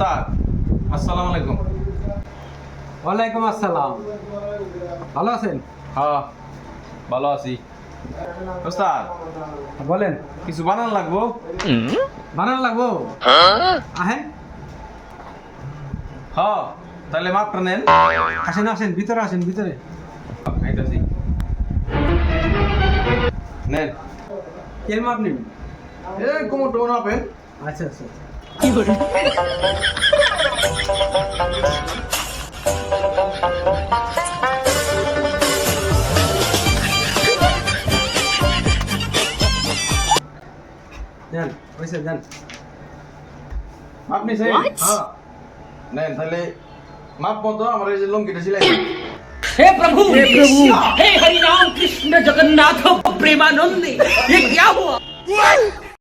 ওস্তাদ আসসালামু আলাইকুম। ওয়ালাইকুম আসসালাম। ভালো আছেন? হ্যাঁ ভালো আছি। ওস্তাদ বলেন। কিছু বানান লাগবো। বানান লাগবো? আহেন হ্যাঁ তাহলে মাপটা নেন। আসেন আসেন, ভিতরে আসেন, ভিতরে। আইতাছি। নেন। এর মাপ নিন। এই কোমর টোমর মাপেন। আচ্ছা আচ্ছা। দেন, হয়েছে দেন। মাপ নিছেন? হ্যাঁ নেন তাহলে মাপ মতো আমার এই যে লঙ্কিটা সিলাই দেন। हे प्रभु हे हरि राम कृष्ण जगन्नाथ प्रेमानंद ये क्या हुआ